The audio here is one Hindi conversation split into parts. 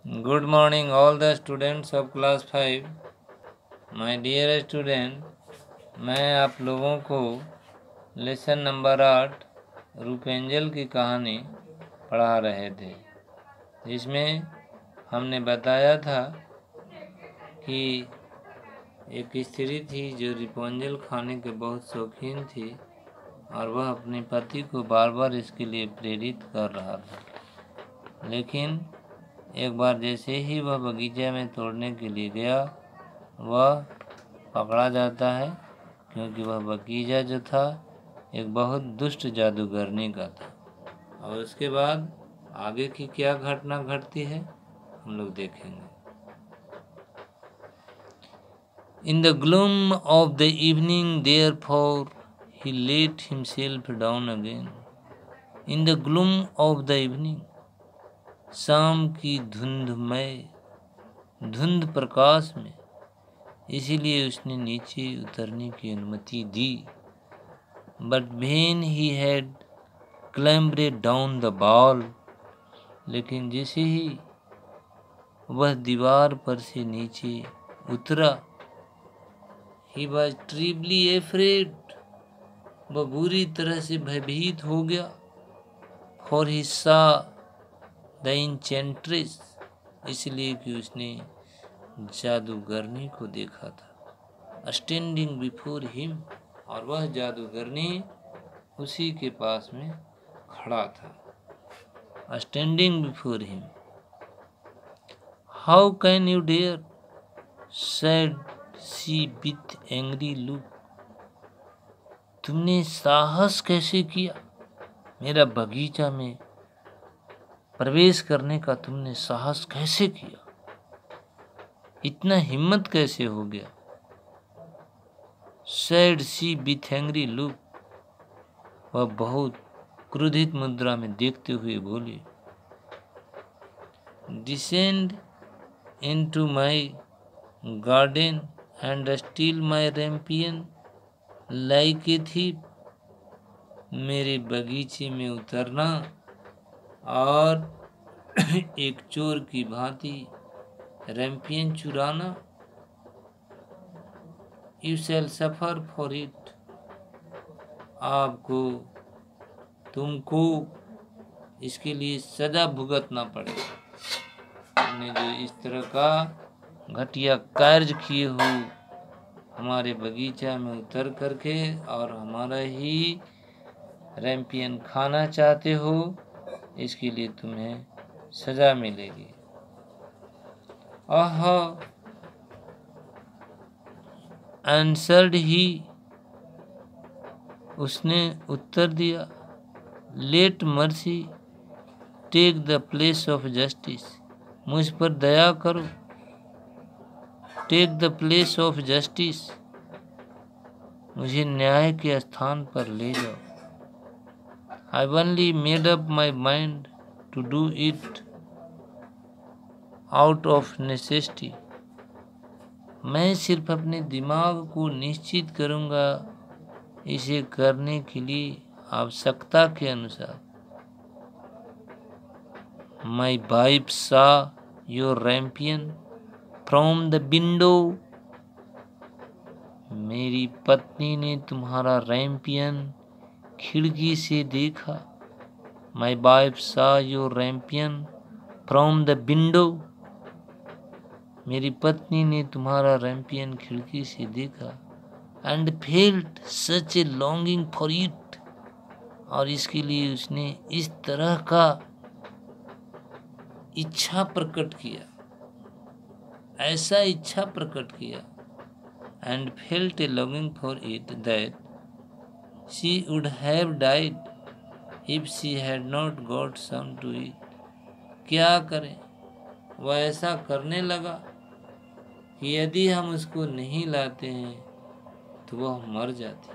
Good morning, all the students of class 5. My dear student, मैं आप लोगों को लेसन नंबर 8 रूपेंजल की कहानी पढ़ा रहे थे, जिसमें हमने बताया था कि एक स्त्री थी जो रूपेंजल खाने के बहुत शौकीन थी और वह अपने पति को बार बार इसके लिए प्रेरित कर रहा था। लेकिन एक बार जैसे ही वह बगीचे में तोड़ने के लिए गया, वह पकड़ा जाता है, क्योंकि वह बगीचा जो था एक बहुत दुष्ट जादूगरनी का था। और उसके बाद आगे की क्या घटना घटती है हम लोग देखेंगे। In the gloom of the evening, therefore, he laid himself down again. In the gloom of the evening, शाम की धुंध प्रकाश में, इसीलिए उसने नीचे उतरने की अनुमति दी। But when he had clambered down the wall, लेकिन जैसे ही वह दीवार पर से नीचे उतरा, he was terribly afraid, वह बुरी तरह से भयभीत हो गया। For he saw the enchantress, इसलिए कि उसने जादूगरनी को देखा था। Standing before him, और वह जादूगरनी उसी के पास में खड़ा था। Standing before him. How can you dare? said she with angry look. तुमने साहस कैसे किया? मेरा बगीचा में प्रवेश करने का तुमने साहस कैसे किया? इतना हिम्मत कैसे हो गया? said she with angry look. वह बहुत क्रोधित मुद्रा में देखते हुए बोली, Descend into my garden and steal my rampion like a thief. मेरे बगीचे में उतरना और एक चोर की भांति रैंपियन चुराना। You shall suffer for it. तुमको इसके लिए सजा भुगतना पड़ेगा। तुमने जो इस तरह का घटिया कार्य किए हो हमारे बगीचा में उतर करके और हमारा ही रैंपियन खाना चाहते हो, इसके लिए तुम्हें सजा मिलेगी। आंसर्ड ही, उसने उत्तर दिया, let mercy take the place of justice, मुझ पर दया करो। Take the place of justice, मुझे न्याय के स्थान पर ले जाओ। I only made up my mind to do it out of necessity, मैं सिर्फ अपने दिमाग को निश्चित करूंगा इसे करने के लिए आवश्यकता के अनुसार। माई वाइफ सा योर रैंपियन फ्रॉम द विंडो, मेरी पत्नी ने तुम्हारा रैंपियन खिड़की से देखा। माई वाइफ सा योर रैंपियन फ्रॉम द विंडो, मेरी पत्नी ने तुम्हारा रैंपियन खिड़की से देखा। And felt such A longing for it, और इसके लिए उसने इस तरह का इच्छा प्रकट किया, ऐसा इच्छा प्रकट किया। And felt a longing for it that she would have died if she had not got some to eat. क्या करें, वह ऐसा करने लगा कि यदि हम उसको नहीं लाते हैं तो वह मर जाती।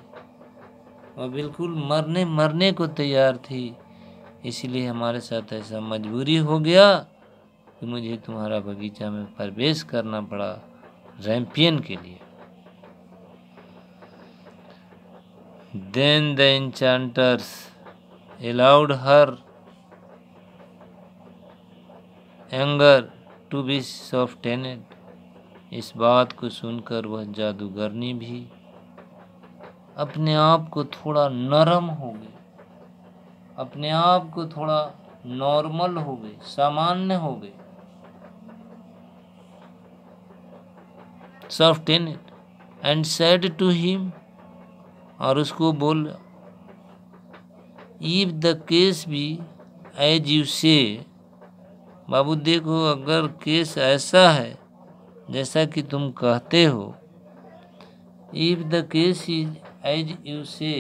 वह बिल्कुल मरने को तैयार थी, इसलिए हमारे साथ ऐसा मजबूरी हो गया कि मुझे तुम्हारा बगीचा में प्रवेश करना पड़ा रैंपियन के लिए। Then the enchanters allowed her anger to be softened. इस बात को सुनकर वह जादूगरनी भी अपने आप को थोड़ा नरम हो गई, अपने आप को थोड़ा नॉर्मल हो गई, सामान्य हो गई, softened and said to him, और उसको बोला, if the case be as you say, बाबू देखो अगर केस ऐसा है जैसा कि तुम कहते हो, if the case is as you say,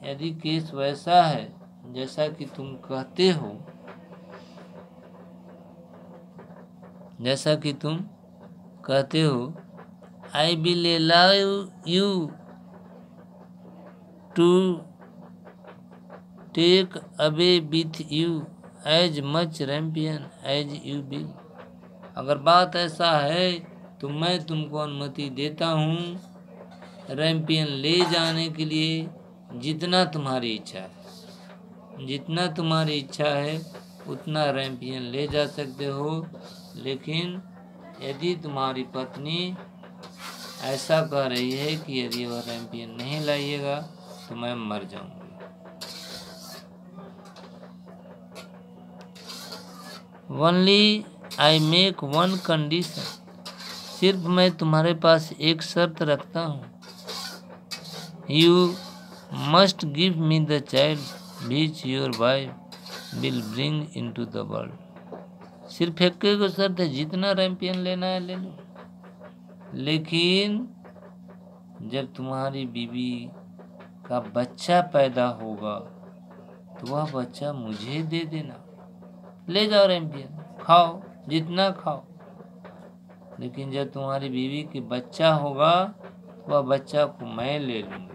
यदि केस वैसा है जैसा कि तुम कहते हो, जैसा कि तुम कहते हो, I will allow you to take away with you as much rampion as you will. अगर बात ऐसा है तो मैं तुमको अनुमति देता हूँ रैम्पियन ले जाने के लिए, जितना तुम्हारी इच्छा है, जितना तुम्हारी इच्छा है उतना रैम्पियन ले जा सकते हो, लेकिन यदि तुम्हारी पत्नी ऐसा कह रही है कि यदि वह रैम्पियन नहीं लाइएगा तो मैं मर जाऊंगी। Only I make one condition, सिर्फ मैं तुम्हारे पास एक शर्त रखता हूँ, you must give me the child which your wife will bring into the world. सिर्फ एक को शर्त है, जितना रैम्पियन लेना है ले लो, लेकिन जब तुम्हारी बीवी का बच्चा पैदा होगा तो वह बच्चा मुझे दे देना। ले जाओ रैम्पियन, खाओ जितना खाओ, लेकिन जब तुम्हारी बीवी की बच्चा होगा वह बच्चा को मैं ले लूंगी।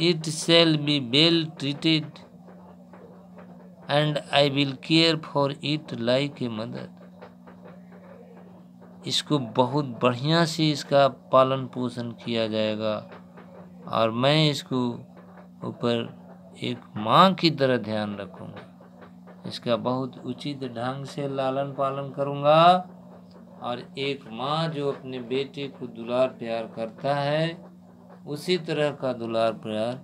It shall be well treated and I will care for it like a mother. इसको बहुत बढ़िया से इसका पालन पोषण किया जाएगा और मैं इसको ऊपर एक माँ की तरह ध्यान रखूंगा, इसका बहुत उचित ढंग से लालन पालन करूंगा, और एक माँ जो अपने बेटे को दुलार प्यार करता है उसी तरह का दुलार प्यार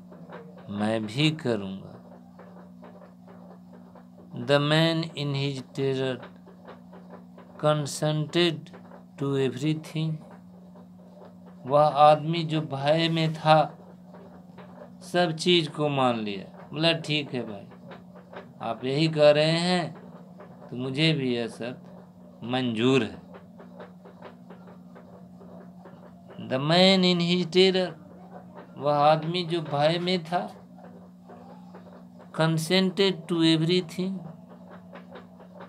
मैं भी करूंगा। The man in his terror consented to everything. वह आदमी जो भय में था सब चीज को मान लिया, बोला ठीक है भाई, आप यही कह रहे हैं तो मुझे भी यह सब मंजूर है। The man in his terror, वह आदमी जो भय में था, कंसेंटेड टू एवरीथिंग,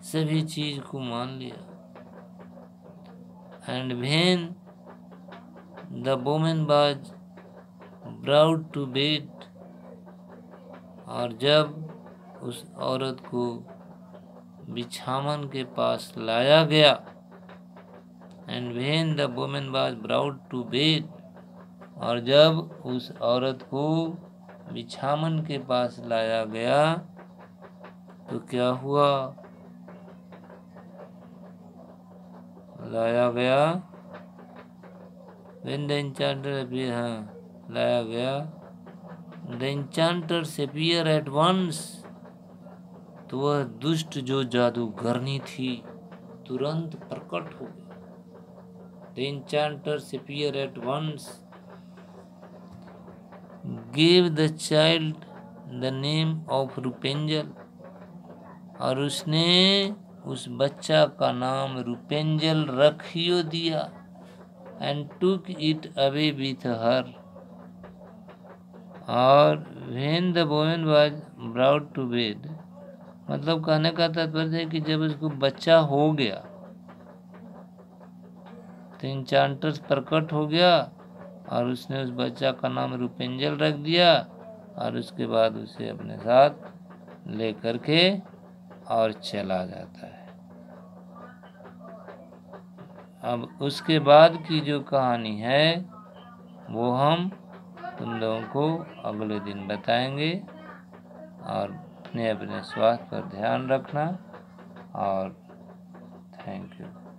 सभी चीज को मान लिया। And when the woman was brought to bed, और जब उस औरत को बिछावन के पास लाया गया, and when the woman was brought to bed, और जब उस औरत को बिछावन के पास लाया गया तो क्या हुआ, लाया गया when the enchanter appeared, हाँ लाया गया, the enchanters appear at once, तो वह दुष्ट जो जादूगरनी थी तुरंत प्रकट हो गई। The enchanters appear at once, gave the child the name of Rupenjal, और उसने उस बच्चा का नाम रुपेंजल रखियो दिया, and took it away with her, और when the woman was brought to bed, मतलब कहने का तात्पर्य है कि जब उसको बच्चा हो गया तो एन्चांटर्स प्रकट हो गया और उसने उस बच्चा का नाम रुपेंजल रख दिया, और उसके बाद उसे अपने साथ लेकर के और चला जाता है। अब उसके बाद की जो कहानी है वो हम तुम लोगों को अगले दिन बताएंगे, और अपने अपने स्वास्थ्य पर ध्यान रखना। और थैंक यू।